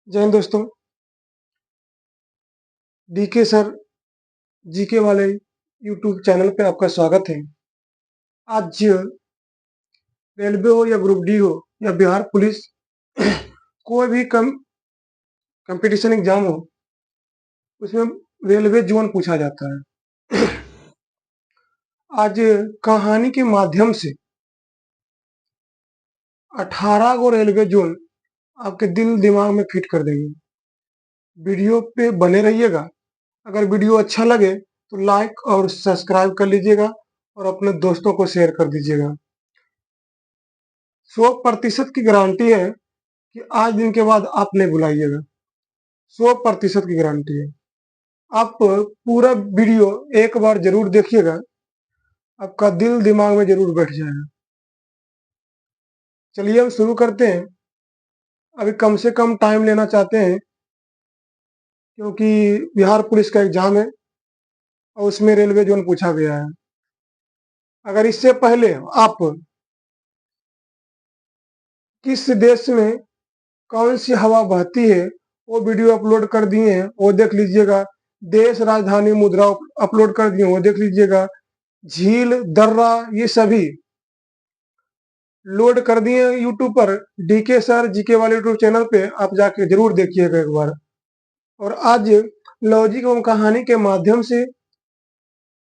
जय हिंद दोस्तों। DK sir GK वाले यूट्यूब चैनल पे आपका स्वागत है। आज रेलवे हो या ग्रुप डी हो या बिहार पुलिस कोई भी कंपटीशन एग्जाम हो, उसमें रेलवे जोन पूछा जाता है। आज कहानी के माध्यम से 18 गो रेलवे जोन आपके दिल दिमाग में फिट कर देंगे। वीडियो पे बने रहिएगा। अगर वीडियो अच्छा लगे तो लाइक और सब्सक्राइब कर लीजिएगा और अपने दोस्तों को शेयर कर दीजिएगा। 100% की गारंटी है कि आज दिन के बाद आप नहीं भुलाइएगा। 100% की गारंटी है। आप पूरा वीडियो एक बार जरूर देखिएगा, आपका दिल दिमाग में जरूर बैठ जाएगा। चलिए हम शुरू करते हैं। अभी कम से कम टाइम लेना चाहते हैं क्योंकि बिहार पुलिस का एग्जाम है और उसमें रेलवे जोन पूछा गया है। अगर इससे पहले आप किस देश में कौन सी हवा बहती है वो वीडियो अपलोड कर दिए हैं, वो देख लीजिएगा। देश राजधानी मुद्रा अपलोड कर दिए, वो देख लीजिएगा। झील दर्रा ये सभी लोड कर दिए यूट्यूब पर। डीके सर जीके वाले यूट्यूब चैनल पे आप जाके जरूर देखिएगा एक बार। और आज लॉजिक एवं कहानी के माध्यम से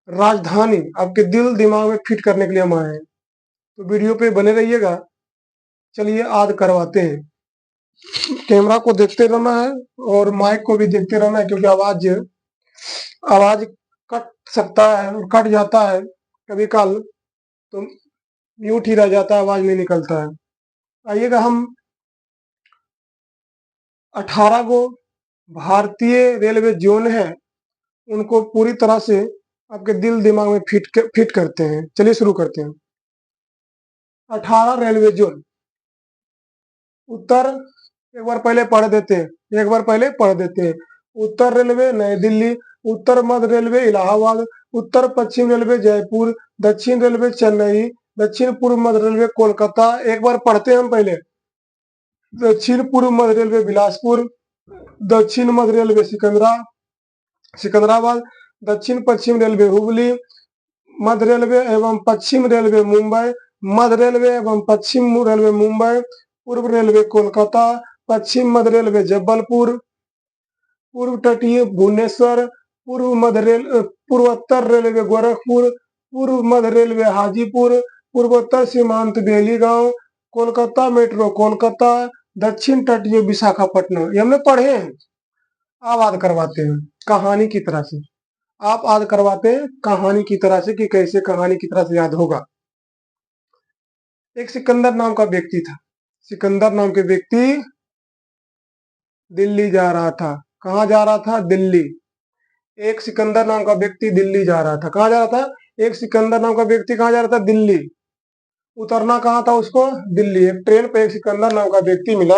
राजधानी आपके दिल दिमाग में फिट करने के लिए हम आए हैं, तो वीडियो पे बने रहिएगा। चलिए आज करवाते हैं। कैमरा को देखते रहना है और माइक को भी देखते रहना है क्योंकि आवाज आवाज कट सकता है और कट जाता है कभी कल, तो म्यूट ही रह जाता है, आवाज नहीं निकलता है। आइएगा, हम 18 गो भारतीय रेलवे जोन है उनको पूरी तरह से आपके दिल दिमाग में फिट करते हैं। चलिए शुरू करते हैं। 18 रेलवे जोन। उत्तर एक बार पहले पढ़ देते हैं, एक बार पहले पढ़ देते हैं। उत्तर रेलवे नई दिल्ली, उत्तर मध्य रेलवे इलाहाबाद, उत्तर पश्चिम रेलवे जयपुर, दक्षिण रेलवे चेन्नई, दक्षिण पूर्व मध्य रेलवे कोलकाता। एक बार पढ़ते हैं हम पहले। दक्षिण पूर्व मध्य रेलवे बिलासपुर, दक्षिण मध्य रेलवे सिकंदराबाद, दक्षिण पश्चिम रेलवे हुबली, मध्य रेलवे एवं पश्चिम रेलवे मुंबई, मध्य रेलवे एवं पश्चिम रेलवे मुंबई, पूर्व रेलवे कोलकाता, पश्चिम मध्य रेलवे जबलपुर, पूर्व तटीय भुवनेश्वर, पूर्वोत्तर रेलवे गोरखपुर, पूर्व मध्य रेलवे हाजीपुर, पूर्वोत्तर सीमांत बेलीगांव, कोलकाता मेट्रो कोलकाता, दक्षिण तटीय विशाखापट्टनम। ये हमने पढ़े हैं। अब याद करवाते हैं कहानी की तरह से। आप याद करवाते हैं कहानी की तरह से कि कैसे कहानी की तरह से याद होगा। एक सिकंदर नाम का व्यक्ति था। सिकंदर नाम के व्यक्ति दिल्ली जा रहा था। कहाँ जा रहा था? दिल्ली। एक सिकंदर नाम का व्यक्ति दिल्ली जा रहा था। कहाँ जा रहा था? एक सिकंदर नाम का व्यक्ति कहाँ जा रहा था? दिल्ली। उतरना कहाँ था उसको? दिल्ली। एक ट्रेन पे एक सिकंदर नाम का व्यक्ति मिला।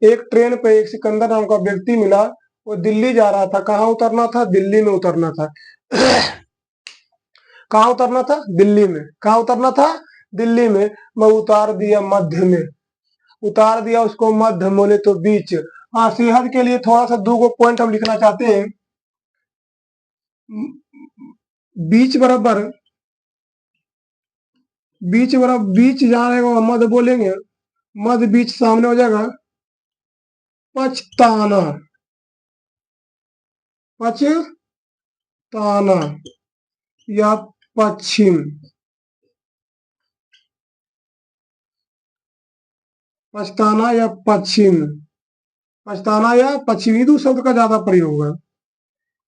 एक ट्रेन पे एक सिकंदर नाम का व्यक्ति मिला, वो दिल्ली जा रहा था। कहाँ उतरना था? दिल्ली में उतरना था। कहाँ उतरना था? दिल्ली में। कहाँ उतरना था? दिल्ली में। मैं उतार दिया मध्य में। उतार दिया उसको मध्य, बोले तो बीच। हाँ, सेहत के लिए थोड़ा सा 2 पॉइंट हम लिखना चाहते हैं। बीच बराबर, बीच बराबर, बीच जहाँ रहेगा मध्य बोलेंगे, मध्य बीच सामने हो जाएगा पछताना। पछताना या पश्चिम। पछताना या पश्चिम। पछताना या पश्चिमी, दो शब्द का ज्यादा प्रयोग है।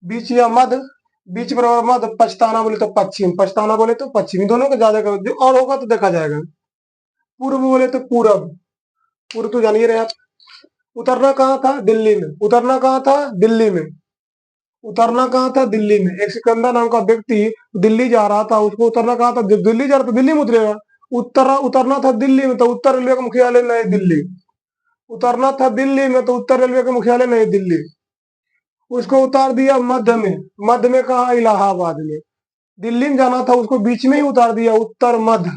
बीच या मध्य, बीच बराबर मध्य, पछताना बोले तो पश्चिम, पछताना बोले तो पश्चिमी, दोनों का ज्यादा जो और होगा तो देखा जाएगा। पूर्व बोले तो पूरब। पूर्व तो जान ही रहे आप। उतरना कहाँ था? दिल्ली में। उतरना कहाँ था? दिल्ली में। उतरना कहाँ था? दिल्ली में। एक सिकंदर नाम का व्यक्ति दिल्ली जा रहा था, उसको उतरना कहाँ था? दिल्ली जा रहा था, दिल्ली में उतरेगा। उतरना था दिल्ली में, तो उत्तर रेलवे का मुख्यालय नई दिल्ली। उतरना था दिल्ली में, तो उत्तर रेलवे का मुख्यालय नई दिल्ली। उसको उतार दिया मध्य में। मध्य में कहा? इलाहाबाद में। दिल्ली में जाना था, उसको बीच में ही उतार दिया, उत्तर मध्य।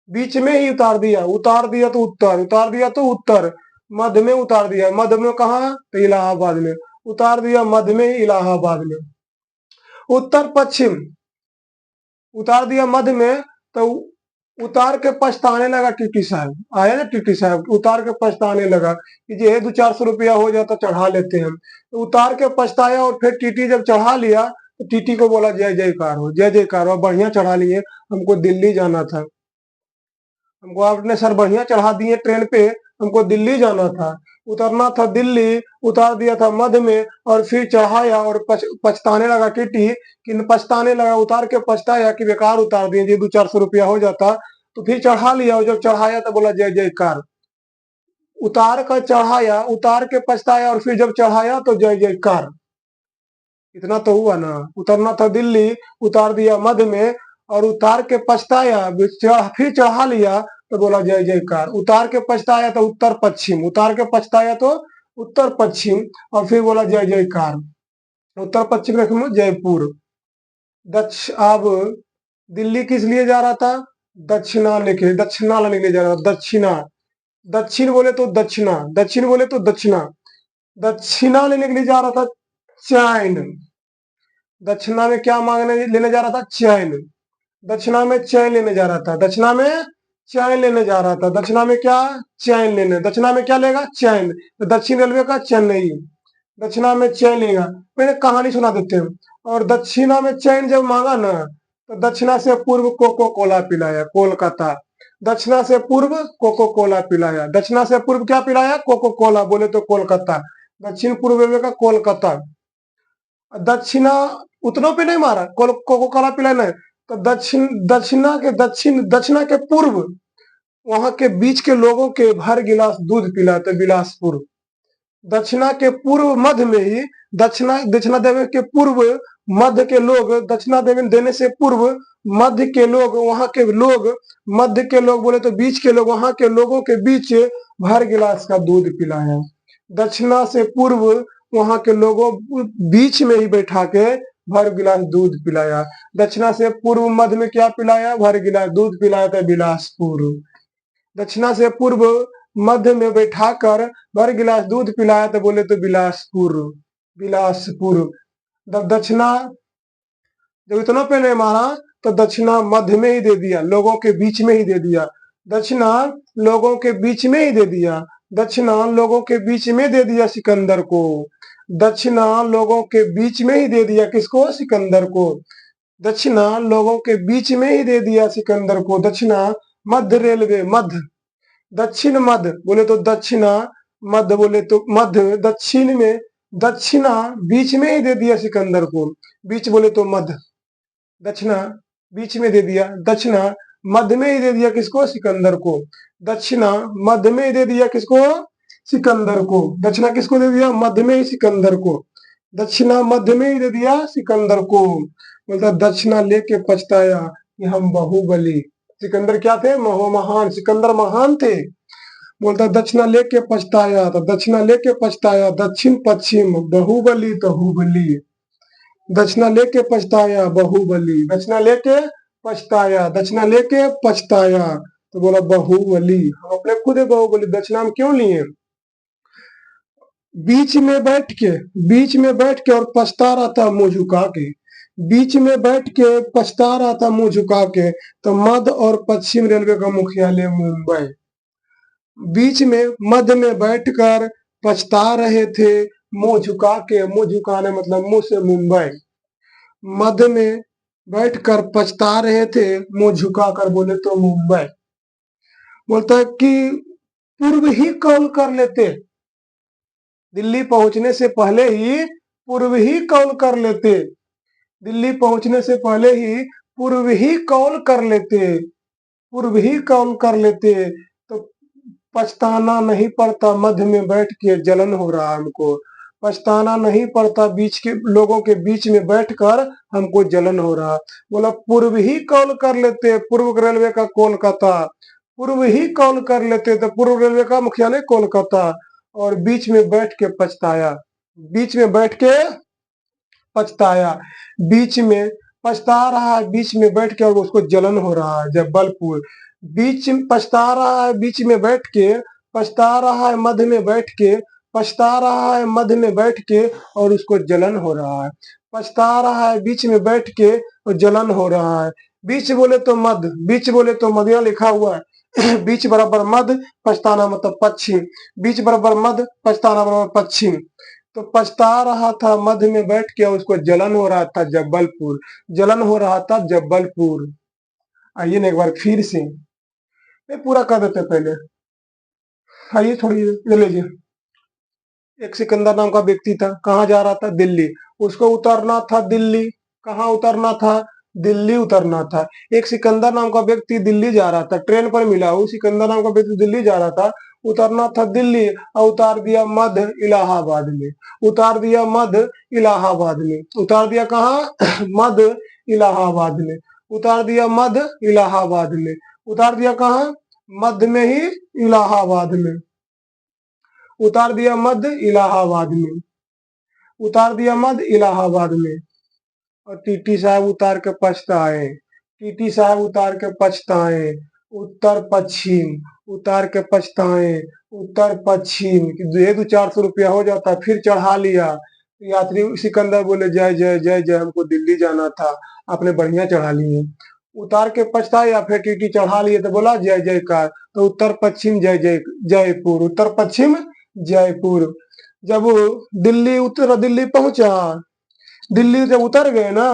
बीच में ही उतार दिया। उतार दिया तो उत्तर, उतार दिया तो उत्तर। मध्य में उतार दिया, मध्य में कहा तो इलाहाबाद में उतार दिया, मध्य में इलाहाबाद में। उत्तर पश्चिम उतार दिया मध्य में, तो उतार के पछताने लगा टीटी साहब, आया ना टीटी साहब, उतार के पछताने लगा कि ये 200-400 रुपया हो जाता चढ़ा लेते हम, तो उतार के पछताया और फिर टीटी जब चढ़ा लिया तो टीटी को बोला जय जयकार हो, जय जयकार हो, बढ़िया चढ़ा लिए, हमको दिल्ली जाना था, हमको आपने सर बढ़िया चढ़ा दिए ट्रेन पे, हमको दिल्ली जाना था, उतरना था दिल्ली, उतार दिया था मध्य में और फिर चढ़ाया और पछताने लगा टीटी, कि पछताने लगा, उतार के पछताया कि बेकार उतार दिए, जी 200-400 रुपया हो जाता, तो फिर चढ़ा लिया और जब चढ़ाया तो बोला जय जयकार। उतार कर चढ़ाया, उतार के पछताया और फिर जब चढ़ाया तो जय जयकार। इतना तो हुआ ना। उतरना था दिल्ली, उतार दिया मध्य में और उतार के पछताया, फिर चढ़ा लिया तो बोला जय जयकार। उतार के पछताया तो उत्तर पश्चिम, उतार के पछताया तो उत्तर पश्चिम और फिर बोला जय जयकार। उत्तर पश्चिम रखो जयपुर। अब दिल्ली किस लिए जा रहा था? दक्षिणा लेके, दक्षिणा लेने के लिए जा रहा था, दक्षिणा। दक्षिण बोले तो दक्षिणा, दक्षिण बोले तो दक्षिणा, दक्षिणा लेने के लिए जा रहा था चैन। दक्षिणा में क्या मांगने लेने जा रहा था? चैन। दक्षिणा में चैन लेने जा रहा था, दक्षिणा में चैन लेने जा रहा था, दक्षिणा में क्या? चैन लेने। दक्षिणा में क्या लेगा? चैन। तो दक्षिण रेलवे का चेन्नई, दक्षिणा में चैन लेगा। मैंने कहानी सुना देते हैं। और दक्षिणा में चैन जब मांगा ना तो दक्षिणा से पूर्व कोको कोला पिलाया, कोलकाता। दक्षिणा से पूर्व कोको कोला पिलाया, दक्षिणा से पूर्व क्या पिलाया? कोको कोला, बोले तो कोलकाता। दक्षिण पूर्व रेलवे का कोलकाता। दक्षिणा उतनों पे नहीं मारा, कोको कोला पिलाया नहीं, तो दक्षिणा के पूर्व वहां के बीच के लोगों के भर गिलास दूध पिलाते बिलासपुर। दक्षिणा के पूर्व मध्य में ही, दक्षिणा देने के पूर्व मध्य के लोग, दक्षिणा देने से पूर्व मध्य के लोग, वहां के लोग, मध्य के लोग बोले तो बीच के लोग, वहां के लोगों के बीच भर गिलास का दूध पिलाया। दक्षिणा से पूर्व वहां के लोगों बीच में ही बैठा के भर गिलास दूध पिलाया। दक्षिणा से पूर्व मध्य में क्या पिलाया? भर गिलास दूध पिलाया था बिलासपुर। दक्षिणा से पूर्व मध्य में बैठाकर भर गिलास दूध पिलाया तो बोले तो बिलासपुर, बिलासपुर। दक्षिणा जब इतना पे नहीं मारा तो दक्षिणा मध्य में ही दे दिया, लोगों के बीच में ही दे दिया। दक्षिणा लोगों के बीच में ही दे दिया, दक्षिणा लोगों के बीच में दे दिया सिकंदर को। दक्षिणा लोगों के बीच में ही दे दिया किसको? सिकंदर को। दक्षिणा लोगों के बीच में ही दे दिया सिकंदर को। दक्षिणा मध्य रेलवे, मध्य, दक्षिण मध्य बोले तो दक्षिणा, मध्य बोले तो मध्य, दक्षिण में, दक्षिणा बीच में ही दे दिया सिकंदर को, बीच बोले तो मध्य। दक्षिणा बीच में दे दिया, दक्षिणा मध्य में ही दे दिया किसको? सिकंदर को। दक्षिणा मध्य में ही दे दिया किसको? सिकंदर को। दक्षिणा किसको दे दिया? मध्य में ही सिकंदर को। दक्षिणा मध्य में ही दे दिया सिकंदर को। बोलता दक्षिणा लेके पछताया कि हम बाहुबली। सिकंदर क्या थे? महान, सिकंदर महान थे। बोलता दक्षिणा लेके पछताया, तो दक्षिणा लेके पछताया, दक्षिण पश्चिम बाहुबली तहुबली। दक्षिणा लेके पछताया बाहुबली, दक्षिणा लेके पछताया, दक्षिणा लेके पछताया, तो बोला बाहुबली। हम अपने खुद बाहुबली, दक्षिणा हम क्यों लिए? बीच में बैठ के और पछता रहा था मुंह झुका के, बीच में बैठ के पछता रहा था मुंह झुका के, तो मध्य और पश्चिम रेलवे का मुख्यालय मुंबई। बीच में मध्य में बैठकर पछता रहे थे मुंह झुका के, मुंह झुकाने मतलब मुंह से मुंबई। मध्य में बैठकर पछता रहे थे मुंह झुकाकर, बोले तो मुंबई। बोलता है कि पूर्व ही कॉल कर लेते, दिल्ली पहुंचने से पहले ही पूर्व ही कॉल कर लेते, दिल्ली पहुंचने से पहले ही पूर्व ही कॉल कर लेते, पूर्व ही कॉल कर लेते तो पछताना नहीं पड़ता। मध्य में बैठ के जलन हो रहा हमको, पछताना नहीं पड़ता, बीच के लोगों के बीच में बैठकर हमको जलन हो रहा। बोला पूर्व ही कॉल कर लेते, पूर्व रेलवे का कोलकाता, पूर्व ही कॉल कर लेते तो पूर्व रेलवे का मुख्यालय कोलकाता। और बीच में बैठ के पछताया, बीच में बैठ के पछताया, बीच में पछता रहा है, बीच में बैठ के और उसको जलन हो रहा है। जबलपुर बीच में पछता रहा है, बीच में बैठ के पछता रहा है मध्य में बैठ के, पछता रहा है मध्य में बैठ के और उसको जलन हो रहा है। पछता रहा है बीच में बैठ के और जलन हो रहा है। बीच बोले तो मध्य, बीच बोले तो मध्य लिखा हुआ है। बीच बराबर मध्य, पछताना मतलब पश्चिम। बीच बराबर मध्य, पछताना बराबर पश्चिम। तो पछता रहा था मध्य में बैठ के, उसको जलन हो रहा था जबलपुर, जलन हो रहा था जबलपुर। आइए ना एक बार फिर से, ये पूरा कर देते पहले। आइए थोड़ी इधर लीजिए। एक सिकंदर नाम का व्यक्ति था, कहाँ जा रहा था? दिल्ली। उसको उतरना था दिल्ली। कहाँ उतरना था? दिल्ली उतरना था। एक सिकंदर नाम का व्यक्ति दिल्ली जा रहा था, ट्रेन पर मिला। वो सिकंदर नाम का व्यक्ति दिल्ली जा रहा था, उतरना था दिल्ली और उतार दिया मध्य इलाहाबाद में। उतार दिया मध्य इलाहाबाद में। उतार दिया कहाँ? मध्य इलाहाबाद में। उतार दिया मध्य इलाहाबाद में। उतार दिया कहाँ? मध्य में ही, इलाहाबाद में। उतार दिया मध्य इलाहाबाद में। उतार दिया मध्य इलाहाबाद में। और टीटी साहब उतार के पछताए। टीटी साहब उतार के पछताए। उत्तर पश्चिम, उतार के पछताए। उत्तर पश्चिम। दे दो 400 रुपया हो जाता, फिर चढ़ा लिया। यात्री सिकंदर बोले जय जय जय जय, हमको दिल्ली जाना था, आपने बढ़िया चढ़ा लिए। उतार के पछताए या फिर टीटी चढ़ा लिए तो बोला जय जयकार। तो उत्तर पश्चिम जय जय, जयपुर। उत्तर पश्चिम जयपुर। जब वो दिल्ली पहुंचा, दिल्ली जब उतर गए ना,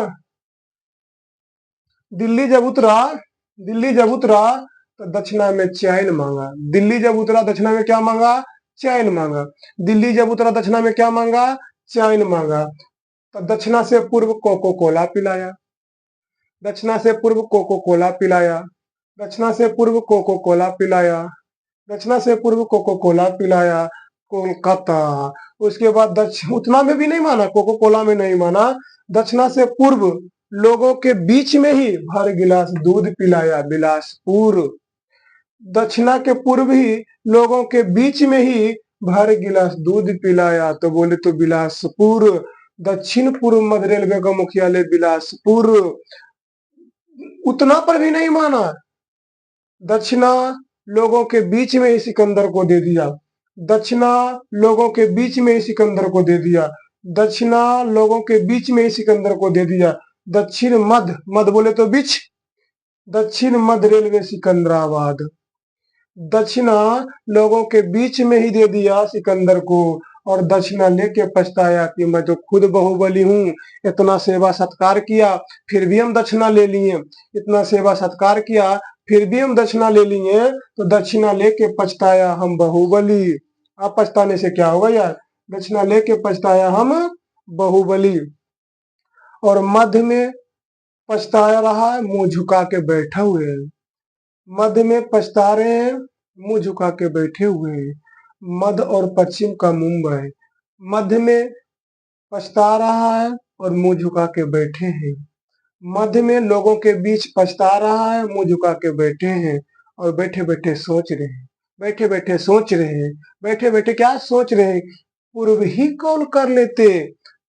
दिल्ली जब उतरा, दिल्ली जब उतरा तो दक्षिणा में चैन मांगा। दिल्ली जब उतरा दक्षिणा में क्या मांगा? चैन मांगा। दिल्ली जब उतरा दक्षिणा में क्या मांगा? चैन मांगा। तो दक्षिणा से पूर्व कोको कोला पिलाया। दक्षिणा से पूर्व कोको कोला पिलाया। दक्षिणा से पूर्व कोको कोला पिलाया। दक्षिणा से पूर्व कोको कोला पिलाया। कोलकाता। उसके बाद दक्षिण उतना में भी नहीं माना, कोको कोला में नहीं माना। दक्षिणा से पूर्व लोगों के बीच में ही भर गिलास दूध पिलाया, बिलासपुर। दक्षिणा के पूर्व ही लोगों के बीच में ही भर गिलास दूध पिलाया, तो बोले तो बिलासपुर। दक्षिण पूर्व मध्य रेलवे का मुख्यालय बिलासपुर। उतना पर भी नहीं माना। दक्षिणा लोगों के बीच में ही सिकंदर को दे दिया। दक्षिणा लोगों के बीच में ही सिकंदर को दे दिया। दक्षिणा लोगों के बीच में ही सिकंदर को दे दिया। दक्षिण मध्य, मध्य बोले तो बीच। दक्षिण मध्य रेलवे सिकंदराबाद। दक्षिणा लोगों के बीच में ही दे दिया सिकंदर को। और दक्षिणा लेके पछताया कि मैं तो खुद बाहुबली हूँ, इतना सेवा सत्कार किया फिर भी हम दक्षिणा ले लिए। इतना सेवा सत्कार किया फिर भी हम दक्षिणा ले लिए, तो दक्षिणा लेके पछताया हम बाहुबली। आप पछताने से क्या होगा यार? दक्षिणा लेके पछताया हम बाहुबली। और मध्य में पछताया रहा है, मुंह झुका के बैठा हुए हैं। मध्य में पछता रहे हैं, मुंह झुका के बैठे हुए हैं। मध्य और पश्चिम का मुंबई। मध्य में पछता रहा है और मुंह झुका के बैठे हैं। मध्य में लोगों के बीच पछता रहा है, मुंह झुका के बैठे हैं। और बैठे बैठे सोच रहे हैं। बैठे बैठे सोच रहे हैं। बैठे बैठे क्या सोच रहे हैं? पूर्व ही कॉल कर लेते,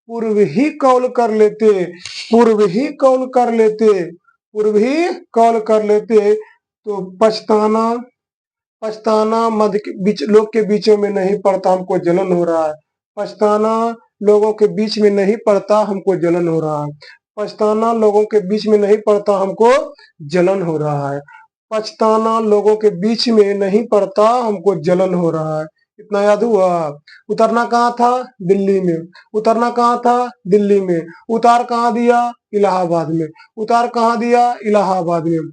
पूर्व ही कॉल कर लेते, पूर्व ही कॉल कर लेते, पूर्व ही कॉल कर लेते। तो पछताना, पछताना मध्य के बीच, लोग के बीचों में नहीं पड़ता, हमको जलन हो रहा है। पछताना लोगों के बीच में नहीं पड़ता, हमको जलन हो रहा है। पछताना लोगों के बीच में नहीं पड़ता, हमको जलन हो रहा है। पछताना लोगों के बीच में नहीं पड़ता, हमको जलन हो रहा है। इतना याद हुआ? उतरना कहाँ था? दिल्ली में। उतरना कहाँ था? दिल्ली में। उतार कहाँ दिया? इलाहाबाद में। उतार कहाँ दिया? इलाहाबाद में।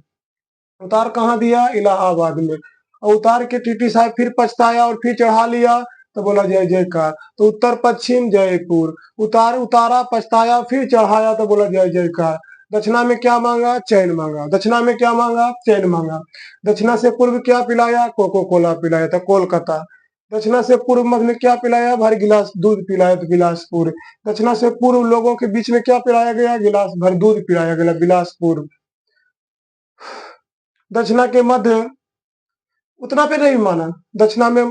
उतार कहाँ दिया? इलाहाबाद में। और उतार के टीटी साहब फिर पछताया और फिर चढ़ा लिया, तो बोला जय जयकार। तो उत्तर पश्चिम जयपुर। उतारा पछताया फिर चढ़ाया, तो बोला जय जयकार। दक्षिणा में क्या मांगा? चैन मांगा। दक्षिणा में क्या मांगा? चैन मांगा। दक्षिणा से पूर्व क्या पिलाया? कोको कोला पिलाया था, कोलकाता। दक्षिणा से पूर्व मध्य में क्या पिलाया? भर गिलास दूध पिलाया तो बिलासपुर। दक्षिणा से पूर्व लोगों के बीच में क्या पिलाया गया? गिलास भर दूध पिलाया गया, बिलासपुर। दक्षिणा के मध्य उतना पे नहीं माना। दक्षिणा में,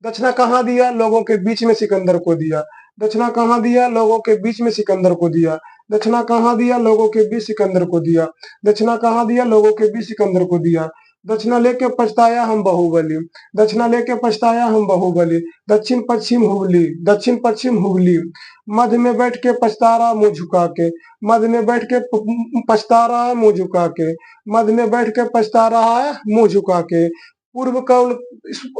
दक्षिणा कहाँ दिया? लोगों के बीच में सिकंदर को दिया। दक्षिणा कहाँ दिया? लोगों के बीच में सिकंदर को दिया। दक्षिणा कहाँ दिया? लोगों के बीच सिकंदर को दिया। दक्षिणा कहाँ दिया? लोगों के बीच सिकंदर को दिया। दक्षिणा लेके पछताया हम बाहुबली, दक्षिणा लेके पछताया हम बाहुबली, दक्षिण पश्चिम हुबली, दक्षिण पश्चिम हुबली, मध्य में बैठ के पछता रहा मुंह झुका के, मध्य में बैठ के पछता रहा है मुंह झुका के, मध्य में बैठ के पछता रहा है मुंह झुका के, पूर्व कौल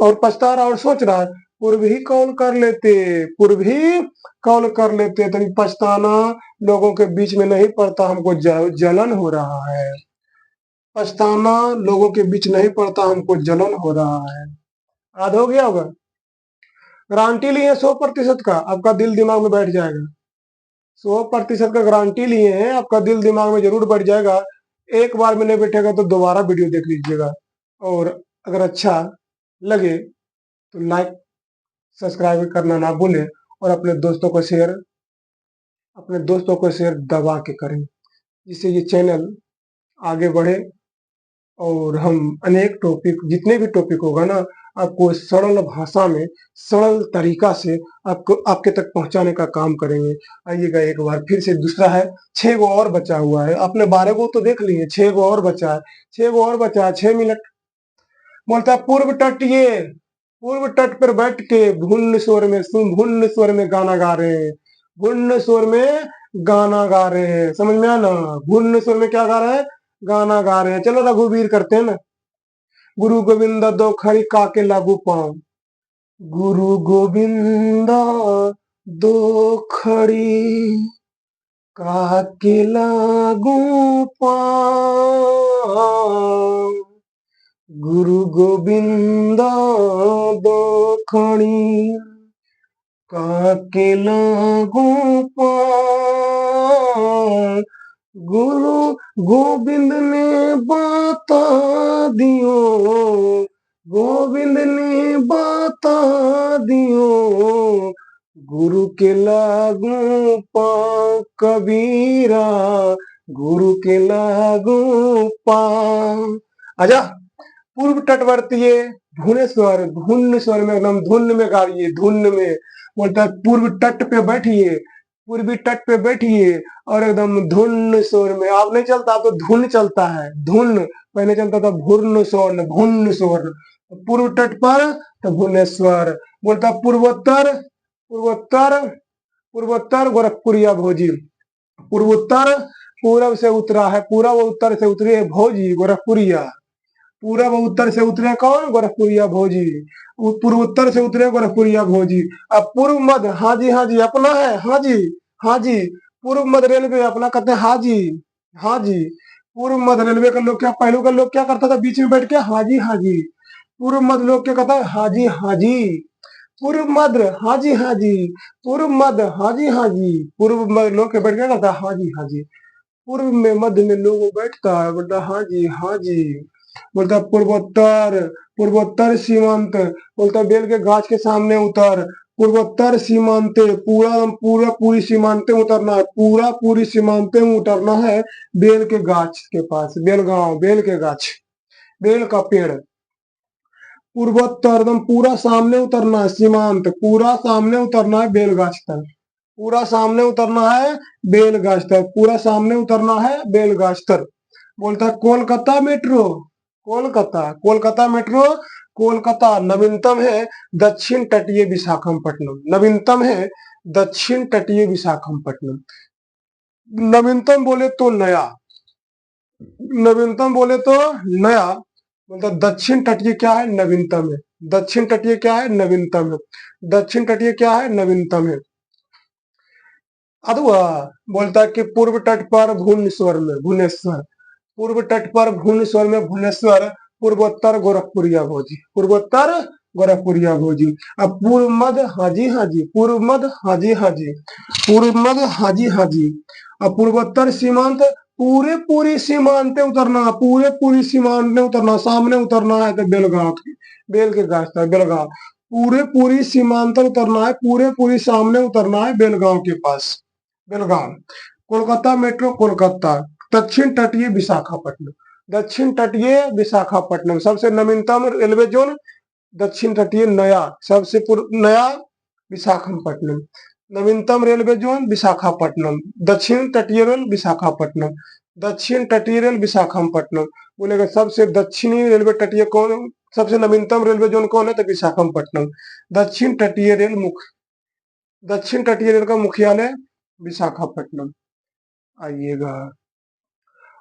और पछता रहा और सोच रहा है पूर्व ही कौल कर लेते, पूर्व ही कौल कर लेते, तो पछताना लोगों के बीच में नहीं पड़ता, हमको जलन हो रहा है। पछताना लोगों के बीच नहीं पड़ता, हमको जलन हो रहा है। याद हो गया होगा। गारंटी लिए 100% का, आपका दिल दिमाग में बैठ जाएगा। 100% का गारंटी लिए हैं, आपका दिल दिमाग में जरूर बैठ जाएगा। एक बार में नहीं बैठेगा तो दोबारा वीडियो देख लीजिएगा, और अगर अच्छा लगे तो लाइक सब्सक्राइब करना ना भूलें, और अपने दोस्तों को शेयर दबा के करें, जिससे ये चैनल आगे बढ़े और हम अनेक टॉपिक, जितने भी टॉपिक होगा ना, आपको सरल भाषा में सरल तरीका से आपको आपके तक पहुंचाने का काम करेंगे। आइएगा एक बार फिर से, दूसरा है 6 गो और बचा हुआ है, आपने 12 गो तो देख लिए, 6 गो और बचा है, 6 गो और बचा है, 6 मिनट। बोलता है पूर्व तट पर बैठ के भुन्न स्वर में गाना गा रहे हैं, भुन्न स्वर में गाना गा रहे हैं, समझ में आया ना। भुन्न स्वर में क्या गा रहे हैं, गाना गा रहे हैं। चलो रघुवीर करते हैं ना। गुरु गोविंद दो खड़ी काके लागू पाऊं, गुरु गोविंद दो खड़ी काके लागू पाऊं, गुरु गोविंद दो खड़ी काके लागू पाऊं, गुरु गोविंद ने बता दियो, गोविंद ने बता दियो, गुरु के लागू पाऊं कबीरा, गुरु के लागू पाऊं। आजा पूर्व तटवर्ती भुवनेश्वर, धुन स्वर में एकदम धुन में गाइए, धुन में। बोलता है पूर्व तट पे बैठिए, पूर्वी तट पे बैठिए और एकदम धुन स्वर में। आप नहीं चलता, आप तो धुन चलता है, धुन। पहले चलता था भुर्न स्वर, भुन्न स्वर। पूर्व तट पर तो भुवनेश्वर। बोलता पूर्वोत्तर, पूर्वोत्तर, पूर्वोत्तर गोरखपुरिया भोजी, पूर्वोत्तर पूरब से उतरा है, पूरब उत्तर से उतरी है भोजी गोरखपुरिया। पूरब उत्तर से उतरे कौन, गोरखपुरिया भोजी। पूर्वोत्तर से उतरे गोरखपुरिया भोजी। अब पूर्व मध्य, हाँ जी हाँ जी अपना है, हाँ जी हाँ जी। पूर्व मध्य रेलवे अपना कहते हैं हाँ जी हाँ जी। पूर्व मध्य रेलवे का लोग क्या, पहलू का लोग क्या करता था, बीच में बैठ के हाँ जी हाँ जी। पूर्व मध्य लोग क्या कहता है, हाँ जी हाँ जी। पूर्व मध्य हाँ जी हाँ जी, पूर्व मध्य हाँ जी हाँ जी। पूर्व मध्य लोग के बैठ के कहता है हाँ जी हाँ जी। पूर्व में मध्य में लोग बैठता है, बोलता हाँ जी हाँ जी। बोलता पूर्वोत्तर, पूर्वोत्तर सीमांत। बोलता बेल के गाछ के सामने उतर, पूर्वोत्तर सीमांते, पूरा पूरा पूरी सीमांते उतरना है, पूरा पूरी सीमांते में उतरना है बेल के गाछ के पास, बेलगांव, बेल के गाछ, बेल का पेड़। पूर्वोत्तर एकदम पूरा सामने उतरना है, सीमांत पूरा सामने उतरना है बेलगाछ तक, पूरा सामने उतरना है बेलगाछ तक, पूरा सामने उतरना है बेलगाछ तक। बोलता है कोलकाता मेट्रो, कोलकाता, कोलकाता मेट्रो, कोलकाता नवीनतम है दक्षिण तटीय विशाखापट्टनम, नवीनतम है दक्षिण तटीय विशाखापट्टनम। नवीनतम बोले तो नया, नवीनतम बोले तो नया। मतलब दक्षिण तटीय क्या है, नवीनतम है। दक्षिण तटीय क्या है, नवीनतम है। दक्षिण तटीय क्या है, नवीनतम है। अथवा बोलता है कि पूर्व तट पर भुवनेश्वर में, भुवनेश्वर, पूर्व तट पर भुवनेश्वर में भुवनेश्वर, पूर्वोत्तर गोरखपुरिया भोजी, पूर्वोत्तर गोरखपुरिया भोजी। अब पूर्व मध्य हाजी हाजी, पूर्व मध्य हाजी हाजी, पूर्व मध्य हाजी हाजी। अब पूर्वोत्तर सीमांत, पूरे पूरी सीमांत उतरना, पूरे पूरी सीमांत उतरना, सामने उतरना है तो बेलगांव, बेल के गाछ था बेलगांव। पूरे पूरी सीमांत उतरना है, पूरे पूरी सामने उतरना है बेलगांव के पास, बेलगांव। कोलकाता मेट्रो, कोलकाता। दक्षिण तटीय विशाखापट्टनम, दक्षिण तटीय विशाखापट्टनम। सबसे नवीनतम रेलवे जोन दक्षिण तटीय, नया, सबसे नया विशाखापट्टनम। नवीनतम रेलवे जोन विशाखापट्टनम, दक्षिण तटीय रेल विशाखापट्टनम, दक्षिण तटीय रेल विशाखापट्टनम। बोलेगा सबसे दक्षिणी रेलवे तटीय कौन, सबसे नवीनतम रेलवे जोन कौन है, तो विशाखापट्टनम। दक्षिण तटीय रेल दक्षिण तटीय रेल का मुख्यालय विशाखापट्टनम। आइएगा,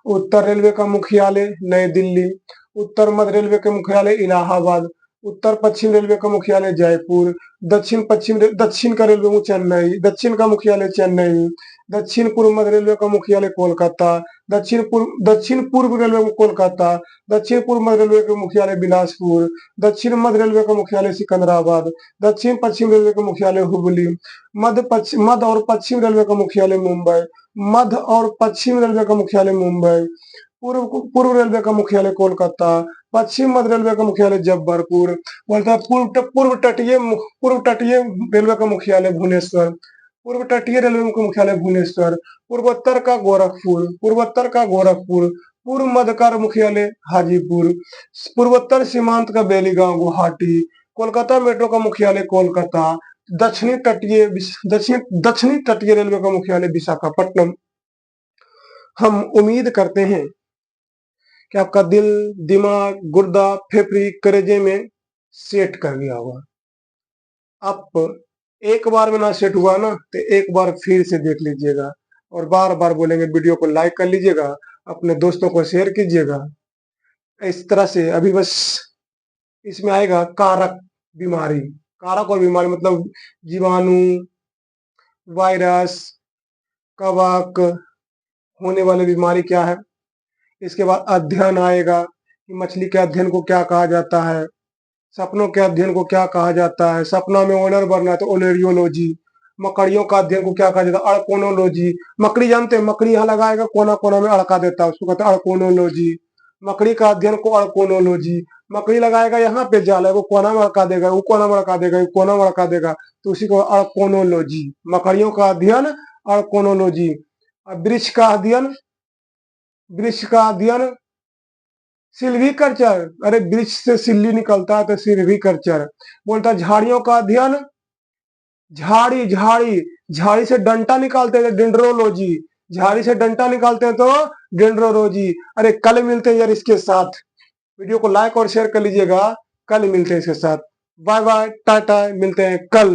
उत्तर रेलवे का मुख्यालय नई दिल्ली। उत्तर मध्य रेलवे का मुख्यालय इलाहाबाद। उत्तर पश्चिम रेलवे का मुख्यालय जयपुर। दक्षिण का रेलवे चेन्नई, दक्षिण का मुख्यालय चेन्नई। दक्षिण पूर्व मध्य रेलवे का मुख्यालय कोलकाता। दक्षिण पूर्व रेलवे कोलकाता। दक्षिण पूर्व मध्य रेलवे का मुख्यालय बिलासपुर। दक्षिण मध्य रेलवे का मुख्यालय सिकंदराबाद। दक्षिण पश्चिम रेलवे का मुख्यालय हुबली। मध्य और पश्चिम रेलवे का मुख्यालय मुंबई। मध्य और पश्चिम रेलवे का मुख्यालय मुंबई। पूर्व रेलवे का मुख्यालय कोलकाता। पश्चिम मध्य रेलवे का मुख्यालय जबलपुर। बोलता है पूर्व तटीय रेलवे का मुख्यालय भुवनेश्वर। पूर्व तटीय रेलवे का मुख्यालय भुवनेश्वर। पूर्वोत्तर का गोरखपुर। पूर्व मध्य का मुख्यालय हाजीपुर। पूर्वोत्तर सीमांत का बेलीगांव गुवाहाटी। कोलकाता मेट्रो का मुख्यालय कोलकाता। दक्षिणी तटीय रेलवे का मुख्यालय विशाखापट्टनम। हम उम्मीद करते हैं कि आपका दिल, दिमाग, गुर्दा, फेफड़ी, कलेजे में सेट कर गया होगा। आप एक बार में ना सेट हुआ ना, तो एक बार फिर से देख लीजिएगा, और बार बार बोलेंगे वीडियो को लाइक कर लीजिएगा, अपने दोस्तों को शेयर कीजिएगा। इस तरह से अभी बस इसमें आएगा कारक बीमारी। कारक और बीमारी मतलब जीवाणु, वायरस, कवक होने वाली बीमारी क्या है। इसके बाद अध्ययन आएगा कि मछली के अध्ययन को क्या कहा जाता है। सपनों के अध्ययन को क्या कहा जाता है। सपना में ओनर बनना है तो ओलेरियोलॉजी। मकड़ियों का अध्ययन को क्या कहा जाता है, अड़कोनोलॉजी। मकड़ी जानते हैं, मकड़ी यहाँ लगाएगा, कोना कोना में अड़का देता है, उसको कहते हैं अड़कोनोलॉजी। मकड़ी का अध्ययन को अड़कोनोलॉजी। मकड़ी लगाएगा यहाँ पे जाल है, वो कोना में अड़का देगा, वो कोना में अड़का देगा, वो कोना में अड़का देगा, तो उसी को अड़कोनोलॉजी। मकड़ियों का अध्ययन अड़कोनोलॉजी। अब वृक्ष का अध्ययन सिल्वीकल्चर। अरे वृक्ष से सिल्ली निकलता है तो सिल्वीकल्चर। बोलता है झाड़ियों का अध्ययन झाड़ी से डंटा निकालते हैं डेंड्रोलॉजी। झाड़ी से डंटा निकालते हैं तो डेंड्रोलॉजी। अरे कल मिलते हैं यार इसके साथ। वीडियो को लाइक और शेयर कर लीजिएगा। कल मिलते हैं इसके साथ। बाय बाय, टाटा, मिलते हैं कल।